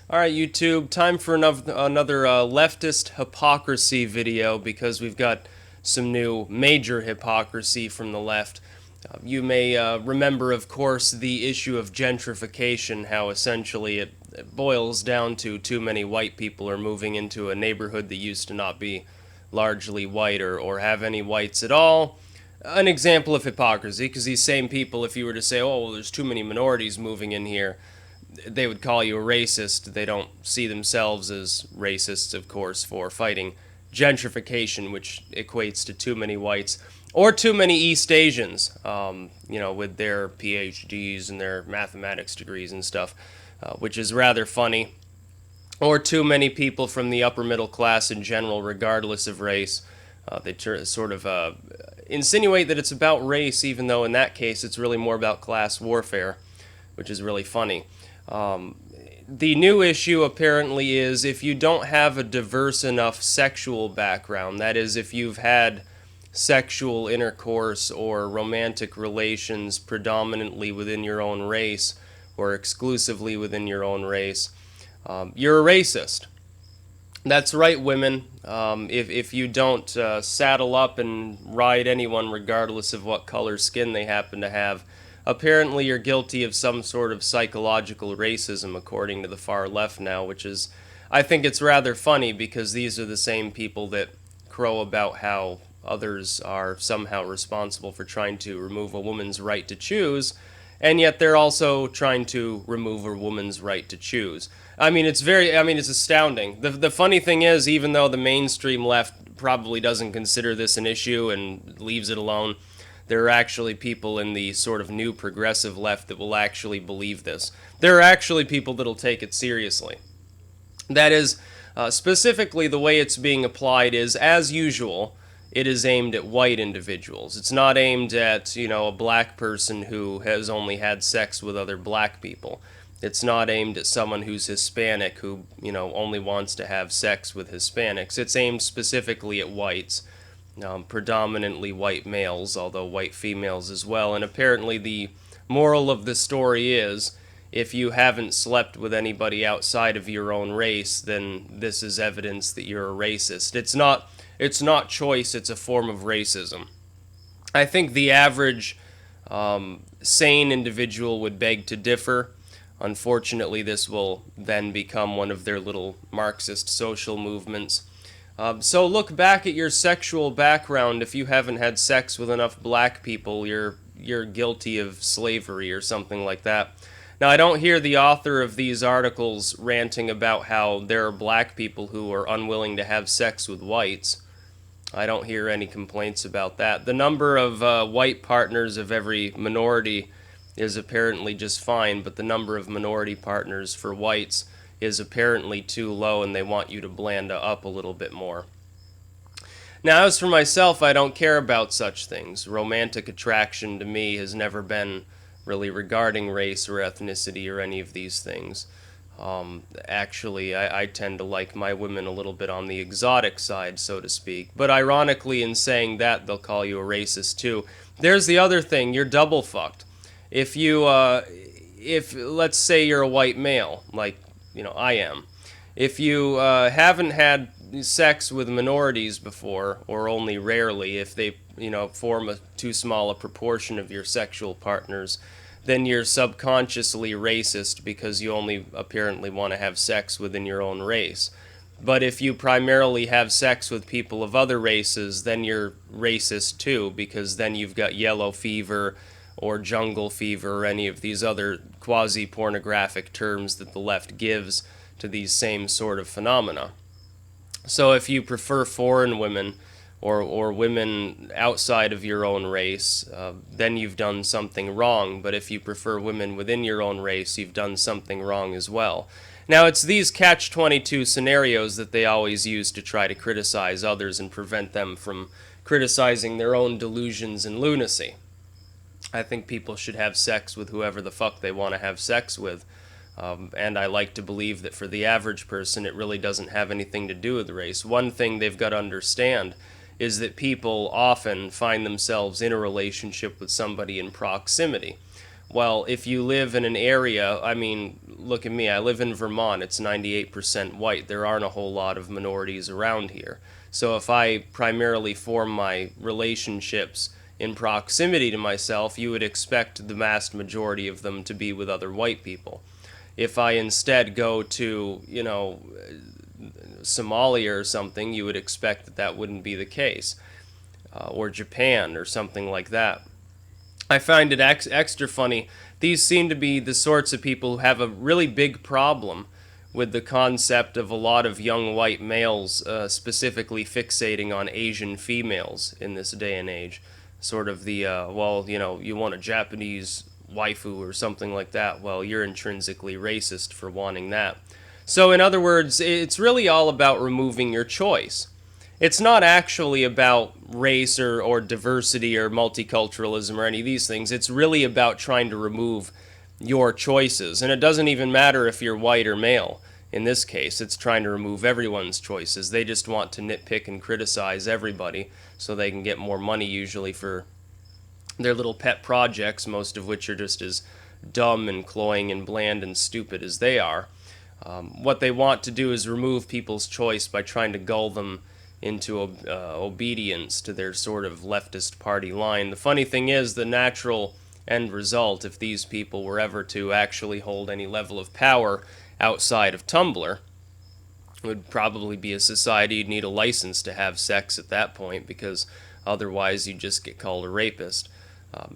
All right, YouTube, time for another leftist hypocrisy video because we've got some new major hypocrisy from the left. You may remember, of course, the issue of gentrification, how essentially it boils down to too many white people are moving into a neighborhood that used to not be largely white or have any whites at all. An example of hypocrisy, because these same people, if you were to say, oh, well, there's too many minorities moving in here, they would call you a racist. They don't see themselves as racists, of course, for fighting gentrification, which equates to too many whites or too many East Asians, with their PhDs and their mathematics degrees and stuff, which is rather funny. Or too many people from the upper middle class in general, regardless of race. They sort of insinuate that it's about race, even though in that case it's really more about class warfare, which is really funny. The new issue apparently is if you don't have a diverse enough sexual background, that is, if you've had sexual intercourse or romantic relations predominantly within your own race or exclusively within your own race, you're a racist. That's right, women. If you don't saddle up and ride anyone regardless of what color skin they happen to have, apparently you're guilty of some sort of psychological racism, according to the far left now, which is, I think it's rather funny because these are the same people that crow about how others are somehow responsible for trying to remove a woman's right to choose, and yet they're also trying to remove a woman's right to choose. It's astounding. The funny thing is, even though the mainstream left probably doesn't consider this an issue and leaves it alone, there are actually people in the sort of new progressive left that will actually believe this. There are actually people that'll take it seriously. That is, specifically the way it's being applied is, as usual, it is aimed at white individuals. It's not aimed at, a black person who has only had sex with other black people. It's not aimed at someone who's Hispanic who, only wants to have sex with Hispanics. It's aimed specifically at whites, predominantly white males, although white females as well. And apparently the moral of the story is, if you haven't slept with anybody outside of your own race, then this is evidence that you're a racist. It's not choice, it's a form of racism. I think the average sane individual would beg to differ. Unfortunately, this will then become one of their little Marxist social movements. So look back at your sexual background. If you haven't had sex with enough black people, you're guilty of slavery or something like that. Now, I don't hear the author of these articles ranting about how there are black people who are unwilling to have sex with whites. I don't hear any complaints about that. The number of white partners of every minority is apparently just fine, but the number of minority partners for whites is apparently too low, and they want you to bland up a little bit more. Now, as for myself, I don't care about such things. Romantic attraction to me has never been really regarding race or ethnicity or any of these things. Actually, I tend to like my women a little bit on the exotic side, so to speak. But ironically, in saying that, they'll call you a racist too. There's the other thing, you're double fucked. If let's say you're a white male, like, I am. If you haven't had sex with minorities before, or only rarely, if they, form too small a proportion of your sexual partners, then you're subconsciously racist because you only apparently want to have sex within your own race. But if you primarily have sex with people of other races, then you're racist too, because then you've got yellow fever or jungle fever or any of these other quasi-pornographic terms that the left gives to these same sort of phenomena. So if you prefer foreign women or women outside of your own race, then you've done something wrong. But if you prefer women within your own race, you've done something wrong as well. Now, it's these catch-22 scenarios that they always use to try to criticize others and prevent them from criticizing their own delusions and lunacy. I think people should have sex with whoever the fuck they want to have sex with. And I like to believe that for the average person, it really doesn't have anything to do with race. One thing they've got to understand is that people often find themselves in a relationship with somebody in proximity. Well, if you live in an area, I mean, look at me, I live in Vermont, it's 98% white. There aren't a whole lot of minorities around here. So if I primarily form my relationships in proximity to myself, you would expect the vast majority of them to be with other white people. If I instead go to, Somalia or something, you would expect that that wouldn't be the case, or Japan or something like that. I find it extra funny. These seem to be the sorts of people who have a really big problem with the concept of a lot of young white males specifically fixating on Asian females in this day and age. Sort of the, you want a Japanese waifu or something like that. Well, you're intrinsically racist for wanting that. So, in other words, it's really all about removing your choice. It's not actually about race or diversity or multiculturalism or any of these things. It's really about trying to remove your choices. And it doesn't even matter if you're white or male. In this case, it's trying to remove everyone's choices. They just want to nitpick and criticize everybody so they can get more money, usually for their little pet projects, most of which are just as dumb and cloying and bland and stupid as they are. What they want to do is remove people's choice by trying to gull them into obedience to their sort of leftist party line. The funny thing is, the natural end result, if these people were ever to actually hold any level of power outside of Tumblr, would probably be a society you'd need a license to have sex at that point, because otherwise you'd just get called a rapist.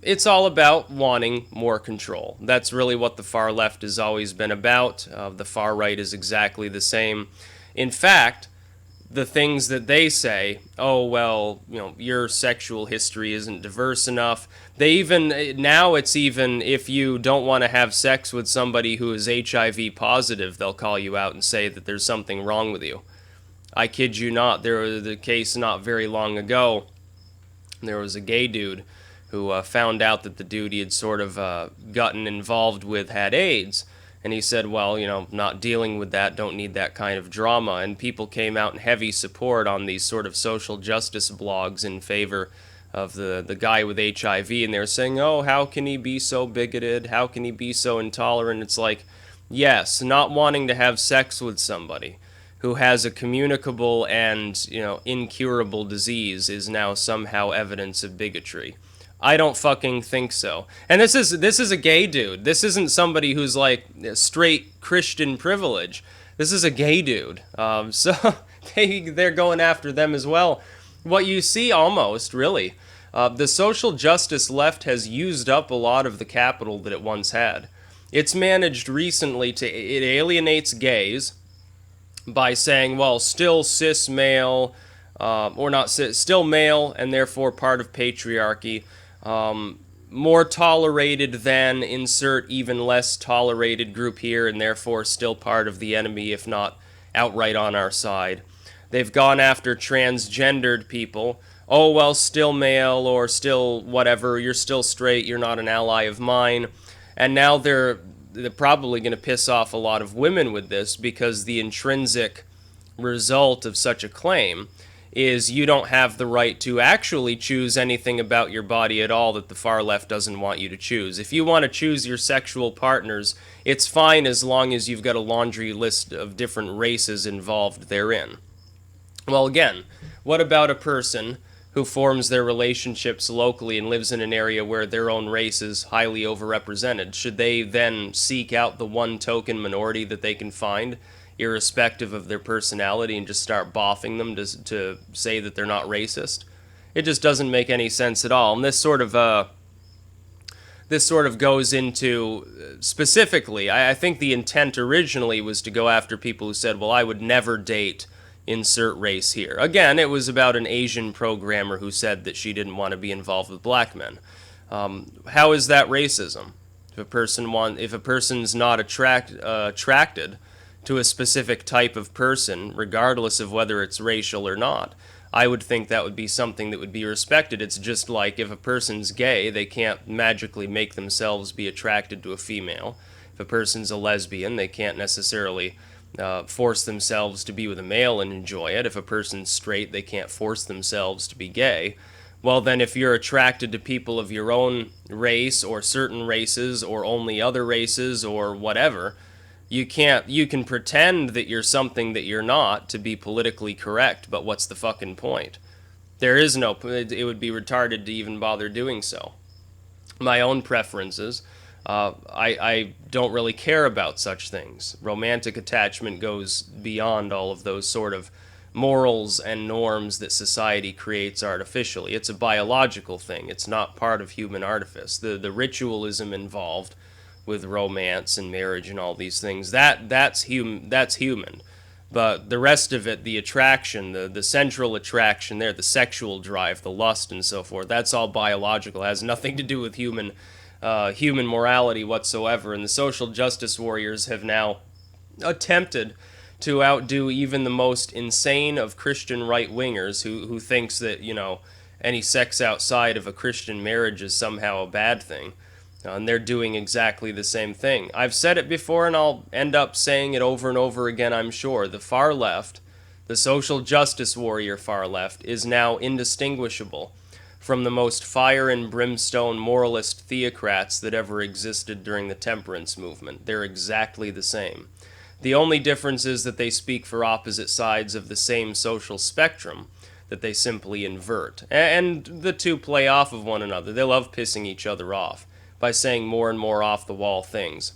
It's all about wanting more control. That's really what the far left has always been about. The far right is exactly the same. In fact, the things that they say, oh, well, your sexual history isn't diverse enough. Now it's even if you don't want to have sex with somebody who is HIV positive, they'll call you out and say that there's something wrong with you. I kid you not, there was the case not very long ago. There was a gay dude who found out that the dude he had sort of gotten involved with had AIDS. And he said, well, not dealing with that, don't need that kind of drama. And people came out in heavy support on these sort of social justice blogs in favor of the guy with HIV. And they were saying, oh, how can he be so bigoted? How can he be so intolerant? It's like, yes, not wanting to have sex with somebody who has a communicable and, incurable disease is now somehow evidence of bigotry. I don't fucking think so. And this is a gay dude. This isn't somebody who's like straight Christian privilege. This is a gay dude. So they're going after them as well. What you see almost, really, the social justice left has used up a lot of the capital that it once had. It's managed recently it alienates gays by saying, well, still cis male, or not cis, still male and therefore part of patriarchy. More tolerated than insert even less tolerated group here, and therefore still part of the enemy, if not outright on our side. They've gone after transgendered people. Oh, well, still male or still whatever, you're still straight, you're not an ally of mine. And now they're probably going to piss off a lot of women with this, because the intrinsic result of such a claim is you don't have the right to actually choose anything about your body at all that the far left doesn't want you to choose. If you want to choose your sexual partners, it's fine as long as you've got a laundry list of different races involved therein. Well, again, what about a person who forms their relationships locally and lives in an area where their own race is highly overrepresented? Should they then seek out the one token minority that they can find, irrespective of their personality, and just start boffing them to say that they're not racist? It just doesn't make any sense at all. And this sort of goes into, specifically, I think the intent originally was to go after people who said, well, I would never date insert race here. Again, it was about an Asian programmer who said that she didn't want to be involved with black men. How is that racism? If a person's not attracted to a specific type of person, regardless of whether it's racial or not, I would think that would be something that would be respected. It's just like if a person's gay, they can't magically make themselves be attracted to a female. If a person's a lesbian, they can't necessarily force themselves to be with a male and enjoy it. If a person's straight, they can't force themselves to be gay. Well, then if you're attracted to people of your own race or certain races or only other races or whatever, you can pretend that you're something that you're not to be politically correct, but what's the fucking point? There is no, it would be retarded to even bother doing so. My own preferences, I don't really care about such things. Romantic attachment goes beyond all of those sort of morals and norms that society creates artificially. It's a biological thing. It's not part of human artifice. The ritualism involved with romance and marriage and all these things, that's human. But the rest of it, the attraction, the central attraction there, the sexual drive, the lust and so forth, that's all biological. It has nothing to do with human morality whatsoever. And the social justice warriors have now attempted to outdo even the most insane of Christian right-wingers who thinks that, any sex outside of a Christian marriage is somehow a bad thing. And they're doing exactly the same thing. I've said it before and I'll end up saying it over and over again, I'm sure. The far left, the social justice warrior far left, is now indistinguishable from the most fire and brimstone moralist theocrats that ever existed during the temperance movement. They're exactly the same. The only difference is that they speak for opposite sides of the same social spectrum that they simply invert. And the two play off of one another. They love pissing each other off by saying more and more off-the-wall things.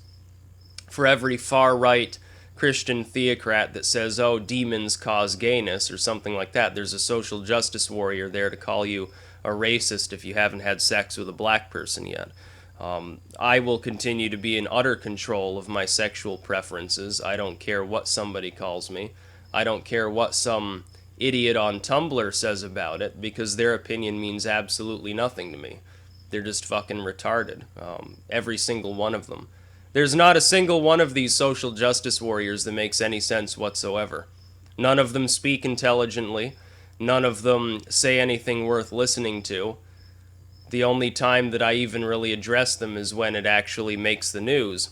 For every far-right Christian theocrat that says, oh, demons cause gayness or something like that, there's a social justice warrior there to call you a racist if you haven't had sex with a black person yet. I will continue to be in utter control of my sexual preferences. I don't care what somebody calls me. I don't care what some idiot on Tumblr says about it, because their opinion means absolutely nothing to me. They're just fucking retarded. Every single one of them. There's not a single one of these social justice warriors that makes any sense whatsoever. None of them speak intelligently. None of them say anything worth listening to. The only time that I even really address them is when it actually makes the news.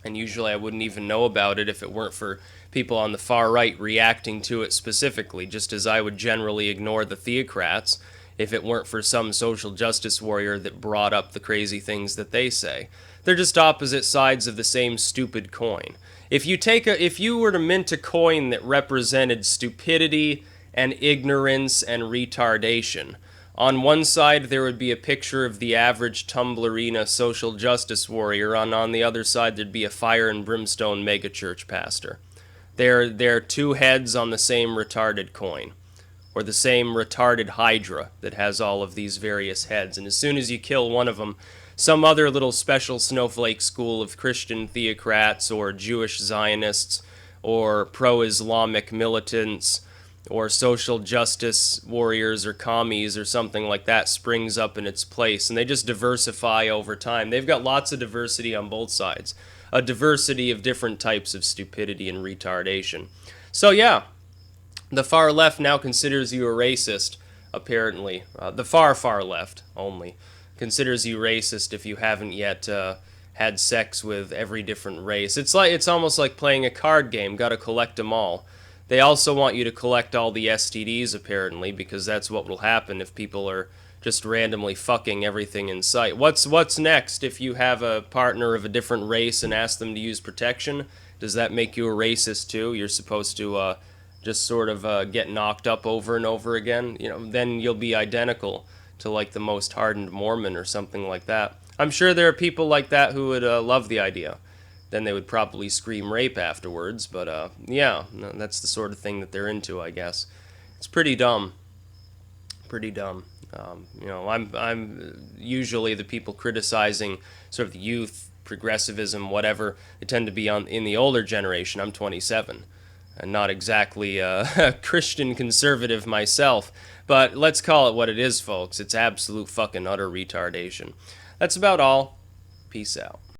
And usually I wouldn't even know about it if it weren't for people on the far right reacting to it specifically, just as I would generally ignore the theocrats if it weren't for some social justice warrior that brought up the crazy things that they say. They're just opposite sides of the same stupid coin. If you were to mint a coin that represented stupidity and ignorance and retardation, on one side there would be a picture of the average Tumblrina social justice warrior, and on the other side there'd be a fire and brimstone megachurch pastor. They're two heads on the same retarded coin, or the same retarded hydra that has all of these various heads, and as soon as you kill one of them, some other little special snowflake school of Christian theocrats or Jewish Zionists or pro-Islamic militants or social justice warriors or commies or something like that springs up in its place, and they just diversify over time. They've got lots of diversity on both sides, a diversity of different types of stupidity and retardation. So yeah, the far left now considers you a racist, apparently. The far left only considers you racist if you haven't yet had sex with every different race. It's almost like playing a card game, gotta collect them all. They also want you to collect all the STDs, apparently, because that's what will happen if people are just randomly fucking everything in sight. What's next if you have a partner of a different race and ask them to use protection? Does that make you a racist too? You're supposed to just sort of get knocked up over and over again? Then you'll be identical to like the most hardened Mormon or something like that. I'm sure there are people like that who would love the idea. Then they would probably scream rape afterwards, but yeah, no, that's the sort of thing that they're into, I guess. It's pretty dumb. Pretty dumb. I'm usually the people criticizing sort of youth, progressivism, whatever. They tend to be in the older generation. I'm 27, and not exactly a Christian conservative myself. But let's call it what it is, folks. It's absolute fucking utter retardation. That's about all. Peace out.